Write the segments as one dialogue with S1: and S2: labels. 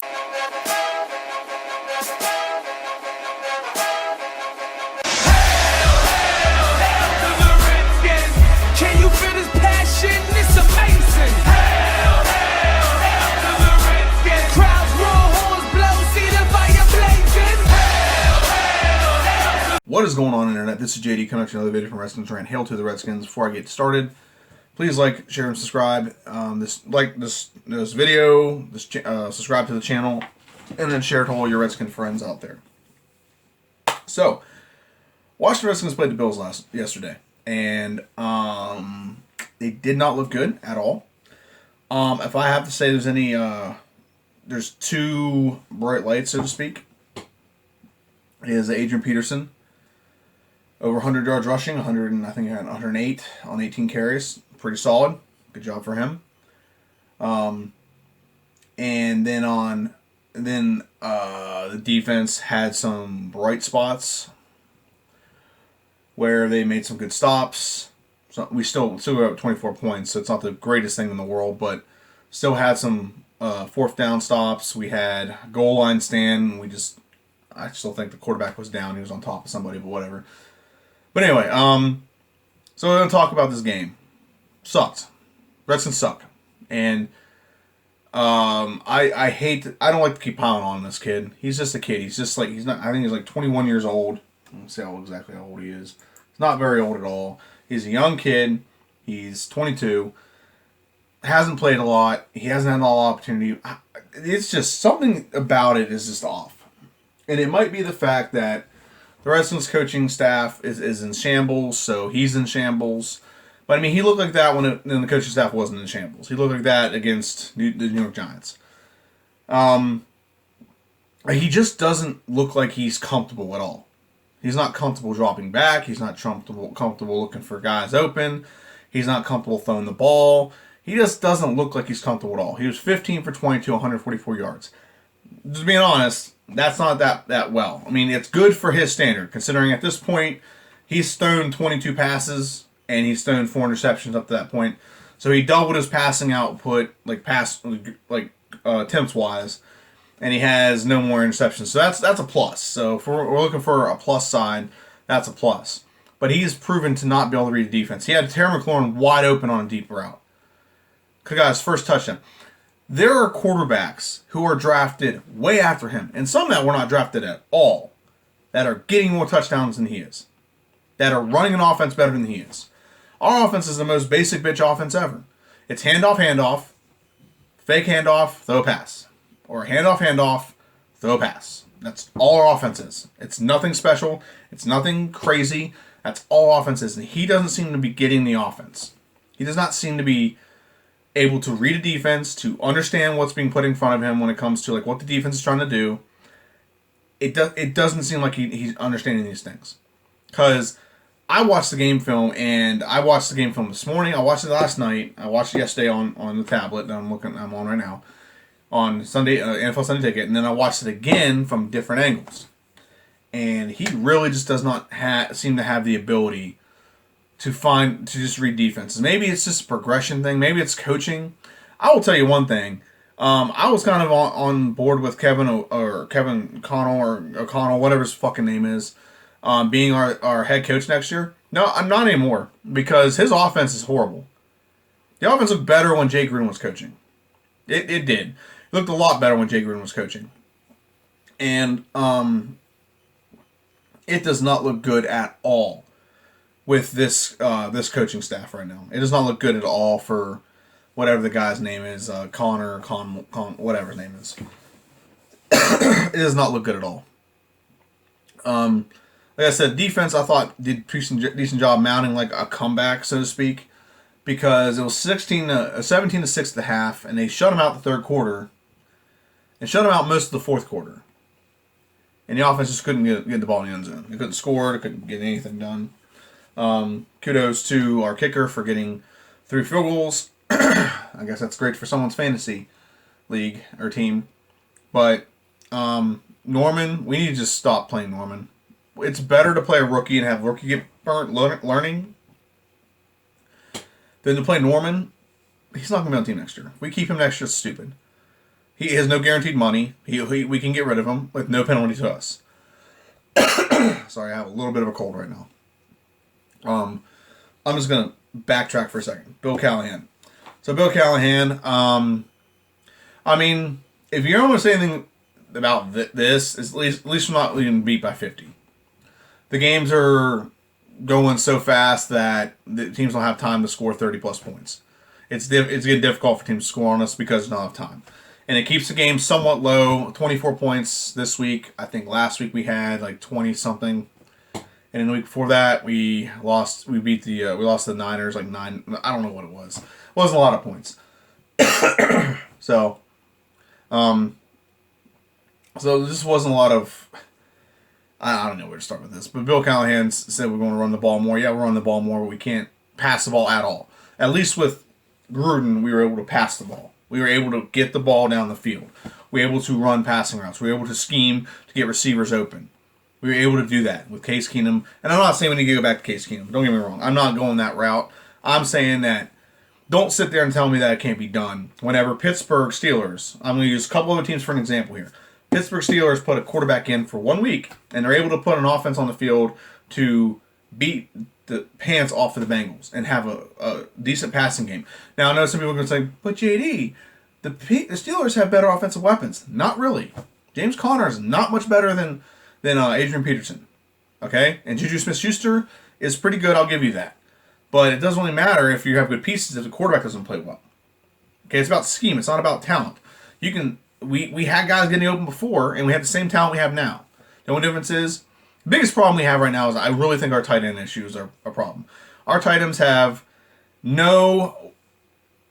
S1: Can you feel this passion? It's amazing. Hail, hail, hail to the Redskins. Crowds roar, horns blow, see the fire blazing. Hail, hail, hail to...
S2: What is going on, Internet? This is JD coming to another video from Redskins Rant. Hail to the Redskins. Before I get started, please like, share, and subscribe. This video, subscribe to the channel, and then share to all your Redskin friends out there. So, Washington Redskins played the Bills yesterday, and they did not look good at all. If I have to say there's two bright lights, so to speak, is Adrian Peterson. Over 100 yards rushing, I think he had 108 on 18 carries. Pretty solid. Good job for him. And then the defense had some bright spots where they made some good stops. So we still got 24 points, so it's not the greatest thing in the world, but still had some fourth down stops. We had goal line stand. I still think the quarterback was down. He was on top of somebody, but whatever. But anyway, so we're going to talk about this game. Sucked. Redskins suck. And I don't like to keep piling on this kid. He's just a kid. I think he's like 21 years old. Let's see exactly how old he is. He's not very old at all. He's a young kid. He's 22. Hasn't played a lot. He hasn't had a lot of opportunity. It's just something about it is just off. And it might be the fact that the Redskins coaching staff is in shambles, so he's in shambles. But, I mean, he looked like that when the coaching staff wasn't in shambles. He looked like that against the New York Giants. He just doesn't look like he's comfortable at all. He's not comfortable dropping back. He's not comfortable looking for guys open. He's not comfortable throwing the ball. He just doesn't look like he's comfortable at all. He was 15 for 22, 144 yards. Just being honest, that's not that well. I mean, it's good for his standard, considering at this point, he's thrown 22 passes, and he's thrown 4 interceptions up to that point. So he doubled his passing output, attempts-wise, and he has no more interceptions. So that's a plus. So if we're looking for a plus side, that's a plus. But he's proven to not be able to read the defense. He had Terry McLaurin wide open on a deep route. Could have got his first touchdown. There are quarterbacks who are drafted way after him, and some that were not drafted at all, that are getting more touchdowns than he is, that are running an offense better than he is. Our offense is the most basic bitch offense ever. It's handoff, fake handoff, throw a pass. Or handoff, throw a pass. That's all our offense is. It's nothing special. It's nothing crazy. That's all offense is. And he doesn't seem to be getting the offense. He does not seem to be able to read a defense, to understand what's being put in front of him when it comes to what the defense is trying to do. It doesn't seem like he's understanding these things. Because I watched the game film, and I watched the game film this morning. I watched it last night. I watched it yesterday on the tablet that I'm on right now, on Sunday, NFL Sunday Ticket, and then I watched it again from different angles. And he really just does not seem to have the ability to just read defenses. Maybe it's just a progression thing. Maybe it's coaching. I will tell you one thing. I was kind of on board with Kevin O'Connell or O'Connell, whatever his fucking name is, being our head coach next year. No, I'm not anymore, because his offense is horrible. The offense looked better when Jay Gruden was coaching. It did. It looked a lot better when Jay Gruden was coaching. And it does not look good at all with this coaching staff right now. It does not look good at all for whatever the guy's name is, whatever his name is. It does not look good at all. Like I said, defense I thought did a decent job mounting a comeback, so to speak, because it was 17-6 at the half, and they shut him out the third quarter, and shut him out most of the fourth quarter. And the offense just couldn't get the ball in the end zone. They couldn't score. They couldn't get anything done. Kudos to our kicker for getting 3 field goals. I guess that's great for someone's fantasy league or team. But Norman, we need to just stop playing Norman. It's better to play a rookie and have rookie get burnt learning than to play Norman. He's not going to be on the team next year. If we keep him next year, it's stupid. He has no guaranteed money. We can get rid of him with no penalty to us. Sorry, I have a little bit of a cold right now. I'm just going to backtrack for a second. Bill Callahan. So Bill Callahan, I mean, if you don't want to say anything about this, at least we're not being beat by 50. The games are going so fast that the teams don't have time to score 30-plus points. It's getting difficult for teams to score on us because there's not enough time. And it keeps the game somewhat low. 24 points this week. I think last week we had like 20-something. And in the week before that, we lost the Niners like 9. I don't know what it was. It wasn't a lot of points. So this wasn't a lot of. I don't know where to start with this, but Bill Callahan said we're going to run the ball more. Yeah, we're running the ball more, but we can't pass the ball at all. At least with Gruden, we were able to pass the ball. We were able to get the ball down the field. We were able to run passing routes. We were able to scheme to get receivers open. We were able to do that with Case Keenum. And I'm not saying we need to go back to Case Keenum. Don't get me wrong. I'm not going that route. I'm saying that don't sit there and tell me that it can't be done. Whenever Pittsburgh Steelers, I'm going to use a couple other teams for an example here. Pittsburgh Steelers put a quarterback in for 1 week, and they're able to put an offense on the field to beat the pants off of the Bengals and have a decent passing game. Now, I know some people are going to say, but JD, the Steelers have better offensive weapons. Not really. James Conner is not much better than Adrian Peterson. Okay? And Juju Smith-Schuster is pretty good, I'll give you that. But it doesn't really matter if you have good pieces if the quarterback doesn't play well. Okay, it's about scheme. It's not about talent. We had guys getting open before, and we had the same talent we have now. The only difference is, the biggest problem we have right now is I really think our tight end issues are a problem. Our tight ends have no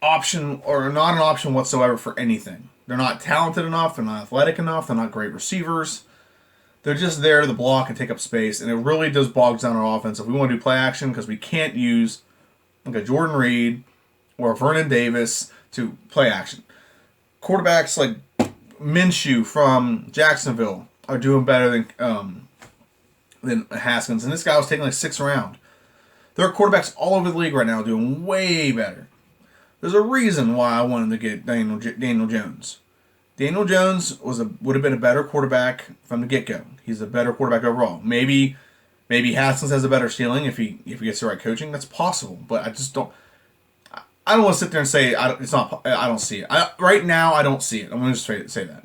S2: option or not an option whatsoever for anything. They're not talented enough. They're not athletic enough. They're not great receivers. They're just there to block and take up space, and it really does bog down our offense if we want to do play action because we can't use like a Jordan Reed or a Vernon Davis to play action. Quarterbacks like Minshew from Jacksonville are doing better than Haskins, and this guy was taking like 6th round. There are quarterbacks all over the league right now doing way better. There's a reason why I wanted to get Daniel Jones. Daniel Jones would have been a better quarterback from the get-go. He's a better quarterback overall. Maybe Haskins has a better ceiling if he gets the right coaching. That's possible, but I just don't. I don't want to sit there and say I don't see it. Right now, I don't see it. I'm going to just say that.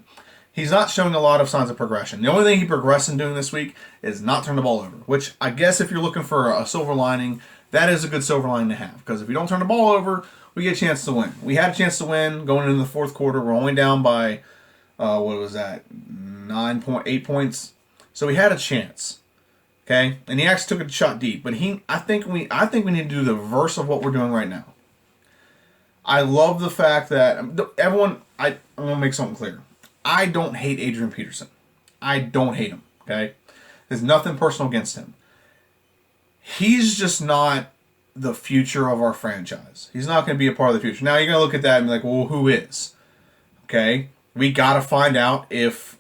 S2: He's not showing a lot of signs of progression. The only thing he progressed in doing this week is not turn the ball over, which I guess if you're looking for a silver lining, that is a good silver lining to have. Because if we don't turn the ball over, we get a chance to win. We had a chance to win going into the fourth quarter. We're only down by, 8 points. So we had a chance. Okay? And he actually took a shot deep. But I think we need to do the reverse of what we're doing right now. I love the fact that I'm going to make something clear. I don't hate Adrian Peterson. I don't hate him, okay? There's nothing personal against him. He's just not the future of our franchise. He's not going to be a part of the future. Now, you're going to look at that and be like, well, who is? Okay? We got to find out if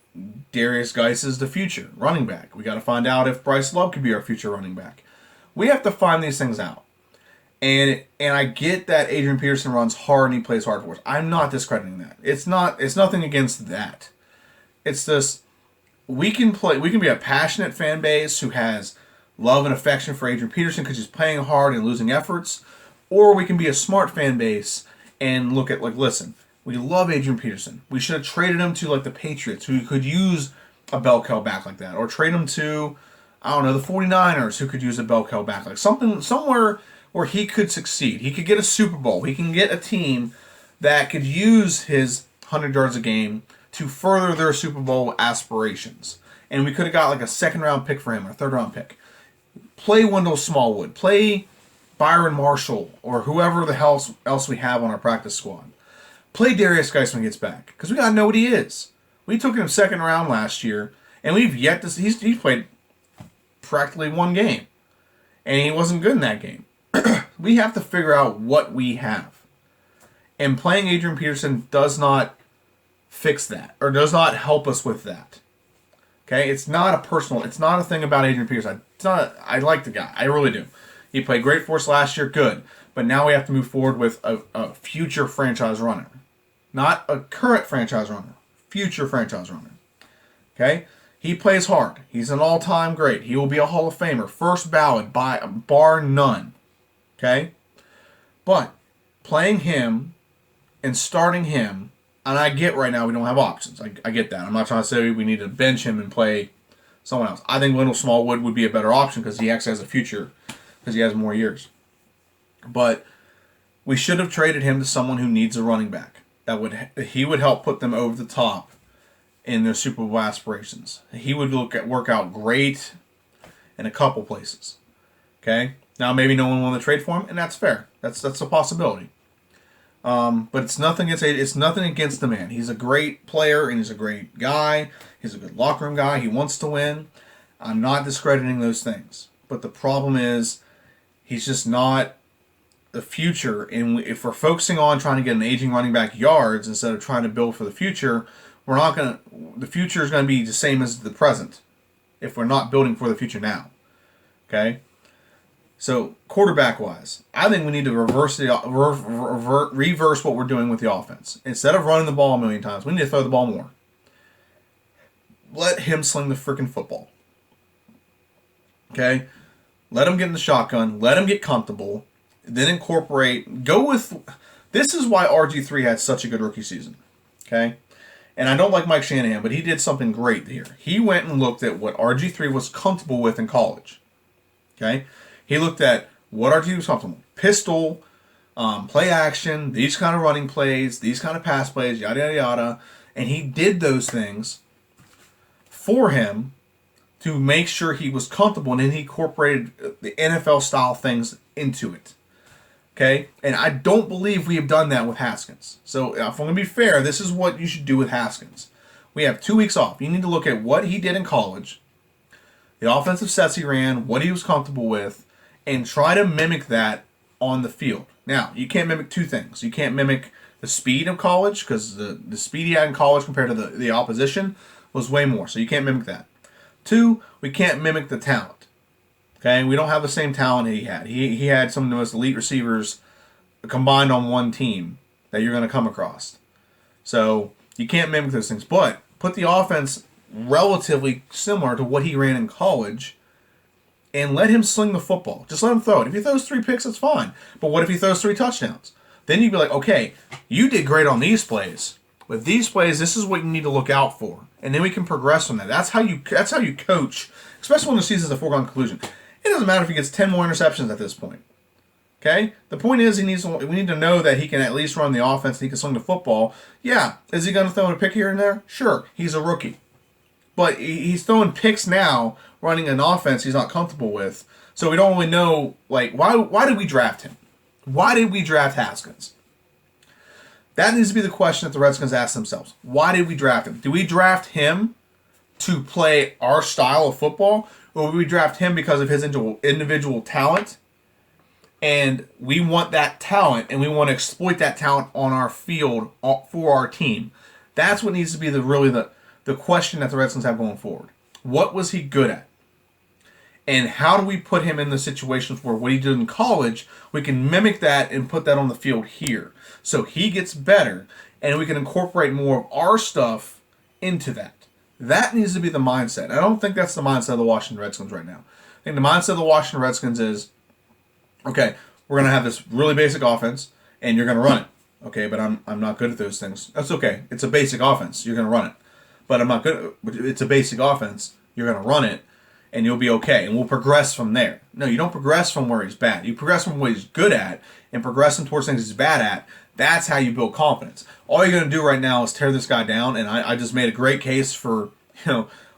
S2: Darius Geis is the future running back. We got to find out if Bryce Love could be our future running back. We have to find these things out. And I get that Adrian Peterson runs hard and he plays hard for us. I'm not discrediting that. It's nothing against that. It's just we can be a passionate fan base who has love and affection for Adrian Peterson because he's playing hard and losing efforts, or we can be a smart fan base and look at listen, we love Adrian Peterson. We should have traded him to the Patriots who could use a bell cow back like that, or trade him to the 49ers who could use a bell cow back somewhere where he could succeed. He could get a Super Bowl. He can get a team that could use his 100 yards a game to further their Super Bowl aspirations. And we could have got a 2nd-round pick for him, or a 3rd-round pick. Play Wendell Smallwood. Play Byron Marshall, or whoever the hell else we have on our practice squad. Play Darius Geis when he gets back, because we got to know what he is. We took him 2nd round last year, and we've yet to see. He's played practically 1 game, and he wasn't good in that game. We have to figure out what we have. And playing Adrian Peterson does not fix that, or does not help us with that. Okay? It's not a thing about Adrian Peterson. I like the guy. I really do. He played great for us last year, good. But now we have to move forward with a future franchise runner. Not a current franchise runner, future franchise runner. Okay? He plays hard. He's an all-time great. He will be a Hall of Famer. First ballot by bar none. Okay? But playing him and starting him, and I get right now we don't have options. I get that. I'm not trying to say we need to bench him and play someone else. I think Wendell Smallwood would be a better option because he actually has a future because he has more years. But we should have traded him to someone who needs a running back. He would help put them over the top in their Super Bowl aspirations. He would work out great in a couple places. Okay? Now maybe no one wanted to trade for him, and that's fair. That's a possibility. But it's nothing against the man. He's a great player and he's a great guy. He's a good locker room guy. He wants to win. I'm not discrediting those things. But the problem is he's just not the future. And if we're focusing on trying to get an aging running back yards instead of trying to build for the future, the future is going to be the same as the present if we're not building for the future now. Okay? So, quarterback-wise, I think we need to reverse what we're doing with the offense. Instead of running the ball a million times, we need to throw the ball more. Let him sling the freaking football. Okay? Let him get in the shotgun. Let him get comfortable. Then incorporate. This is why RG3 had such a good rookie season. Okay? And I don't like Mike Shanahan, but he did something great here. He went and looked at what RG3 was comfortable with in college. Okay? He looked at what RG3 was comfortable with. Pistol, play action, these kind of running plays, these kind of pass plays, yada, yada, yada. And he did those things for him to make sure he was comfortable, and then he incorporated the NFL-style things into it. Okay? And I don't believe we have done that with Haskins. So, if I'm going to be fair, this is what you should do with Haskins. We have 2 weeks off. You need to look at what he did in college, the offensive sets he ran, what he was comfortable with, and try to mimic that on the field. Now, you can't mimic two things. You can't mimic the speed of college, because the speed he had in college compared to the opposition was way more. So you can't mimic that. 2, we can't mimic the talent. Okay? We don't have the same talent he had. He had some of the most elite receivers combined on one team that you're going to come across. So you can't mimic those things. But put the offense relatively similar to what he ran in college and let him sling the football. Just let him throw it. If he throws 3 picks, that's fine. But what if he throws 3 touchdowns? Then you'd be like, okay, you did great on these plays. With these plays, this is what you need to look out for. And then we can progress from that. That's how you coach, especially when the season's a foregone conclusion. It doesn't matter if he gets 10 more interceptions at this point. Okay? The point is we need to know that he can at least run the offense and he can swing the football. Yeah. Is he going to throw a pick here and there? Sure. He's a rookie. But he's throwing picks now, running an offense he's not comfortable with. So we don't really know, why did we draft him? Why did we draft Haskins? That needs to be the question that the Redskins ask themselves. Why did we draft him? Did we draft him to play our style of football? Or did we draft him because of his individual talent? And we want that talent, and we want to exploit that talent on our field for our team. That's what needs to be the question that the Redskins have going forward. What was he good at? And how do we put him in the situations where what he did in college, we can mimic that and put that on the field here. So he gets better, and we can incorporate more of our stuff into that. That needs to be the mindset. I don't think that's the mindset of the Washington Redskins right now. I think the mindset of the Washington Redskins is, okay, we're going to have this really basic offense, and you're going to run it. Okay, but I'm not good at those things. That's okay. It's a basic offense. You're going to run it. But I'm not good. It's a basic offense. You're going to run it, and you'll be okay. And we'll progress from there. No, you don't progress from where he's bad. You progress from what he's good at and progress him towards things he's bad at. That's how you build confidence. All you're going to do right now is tear this guy down, and I just made a great case for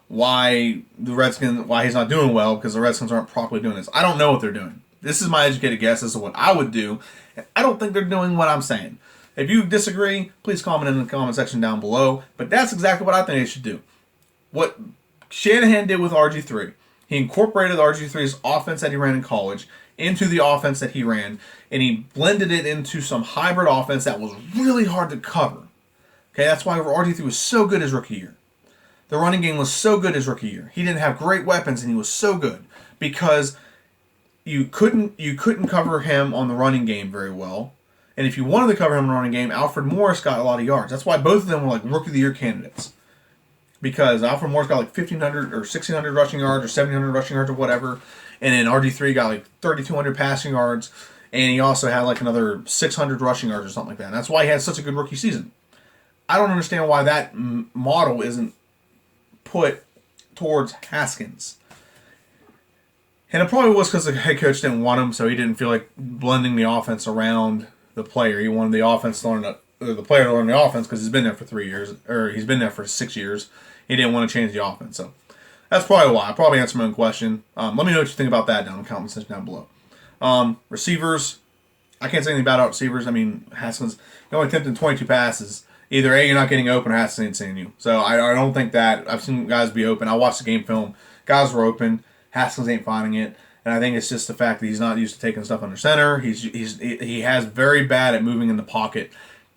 S2: why he's not doing well, because the Redskins aren't properly doing this. I don't know what they're doing. This is my educated guess as to what I would do. I don't think they're doing what I'm saying. If you disagree, please comment in the comment section down below. But that's exactly what I think they should do. What Shanahan did with RG3, he incorporated RG3's offense that he ran in college into the offense that he ran, and he blended it into some hybrid offense that was really hard to cover. Okay, that's why RG3 was so good his rookie year. The running game was so good his rookie year. He didn't have great weapons, and he was so good because you couldn't cover him on the running game very well. And if you wanted to cover him in the running game, Alfred Morris got a lot of yards. That's why both of them were like Rookie of the Year candidates. Because Alfred Morris got like 1,500 or 1,600 rushing yards or 1,700 rushing yards or whatever. And then RG3 got like 3,200 passing yards. And he also had like another 600 rushing yards or something like that. And that's why he had such a good rookie season. I don't understand why that model isn't put towards Haskins. And it probably was because the head coach didn't want him, so he didn't feel like blending the offense around the player. He wanted the offense to learn the player to learn the offense because he's been there for 3 years, or he's been there for 6 years. He didn't want to change the offense, so that's probably why. I probably answered my own question. Let me know what you think about that down in the comment section down below. Receivers, I can't say anything bad about receivers. I mean, Haskins, he only attempted 22 passes. Either A, you're not getting open, or Haskins ain't seeing you. So I don't think that. I've seen guys be open. I watched the game film. Guys were open. Haskins ain't finding it. And I think it's just the fact that he's not used to taking stuff under center. He has very bad at moving in the pocket.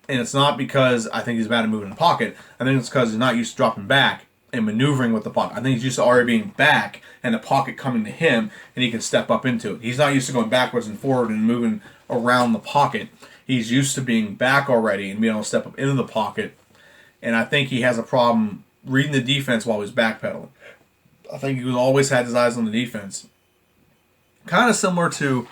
S2: And it's not because I think he's bad at moving in the pocket. I think it's because he's not used to dropping back and maneuvering with the pocket. I think he's used to already being back and the pocket coming to him, and he can step up into it. He's not used to going backwards and forward and moving around the pocket. He's used to being back already and being able to step up into the pocket. And I think he has a problem reading the defense while he's backpedaling. I think he always had his eyes on the defense. Kind of similar to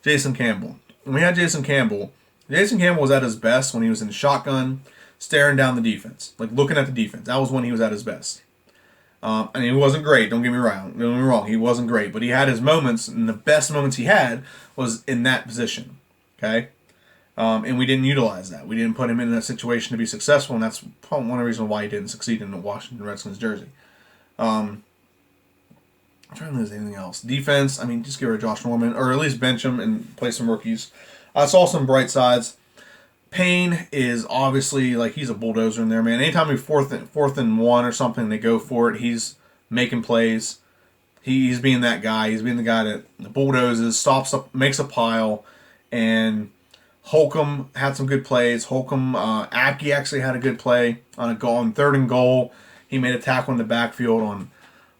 S2: Jason Campbell. When we had Jason Campbell was at his best when he was in the shotgun, staring down the defense, like looking at the defense. That was when he was at his best. And he wasn't great. Don't get me wrong. He wasn't great, but he had his moments, and the best moments he had was in that position. Okay, and we didn't utilize that. We didn't put him in that situation to be successful, and that's probably one of the reasons why he didn't succeed in the Washington Redskins jersey. I'm trying to lose anything else. Defense, I mean, just get rid of Josh Norman, or at least bench him and play some rookies. I saw some bright sides. Payne is obviously, like, he's a bulldozer in there, man. Anytime we fourth and one or something, they go for it. He's making plays. He's being that guy. He's being the guy that bulldozes, stops up, makes a pile. And Holcomb had some good plays. Aki actually had a good play on a goal, on 3rd and goal. He made a tackle in the backfield on.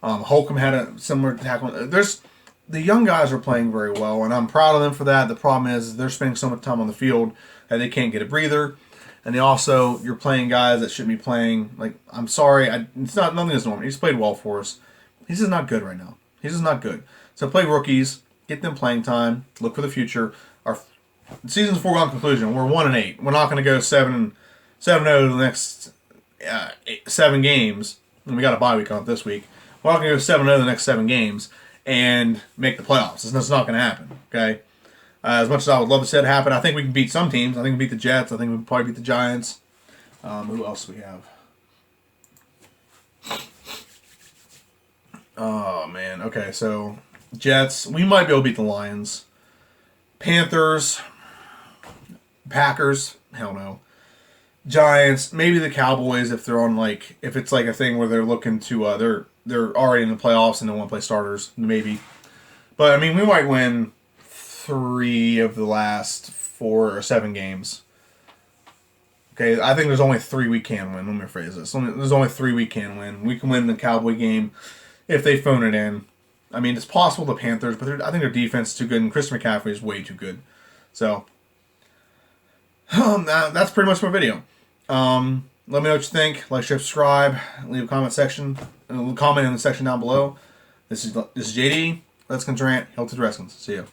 S2: Holcomb had a similar tackle. The young guys are playing very well, and I'm proud of them for that. The problem is they're spending so much time on the field that they can't get a breather. And you're playing guys that shouldn't be playing. Like, I'm sorry, it's not nothing is normal. He's played well for us. He's just not good right now. He's just not good. So play rookies, get them playing time, look for the future. Our season's foregone conclusion. We're 1-8. We're not going to go 7-0 the next 7 games. And we got a bye week on this week. We're not going to go 7-0 the next 7 games and make the playoffs. It's not going to happen, okay? As much as I would love to see it happen, I think we can beat some teams. I think we can beat the Jets. I think we can probably beat the Giants. Who else do we have? Oh, man. Okay, so Jets. We might be able to beat the Lions. Panthers. Packers. Hell no. Giants. Maybe the Cowboys if they're on, like, if it's like a thing where they're looking to, they're already in the playoffs and they want to play starters, maybe. But, I mean, we might win 3 of the last 4 or 7 games. Okay, I think there's only 3 we can win. Let me rephrase this. There's only 3 we can win. We can win the Cowboy game if they phone it in. I mean, it's possible the Panthers, but I think their defense is too good, and Christian McCaffrey is way too good. So, that's pretty much my video. Let me know what you think. Like, share, subscribe. Leave a comment in the section down below. This is JD. Let's rant. Hail to the Redskins. See ya.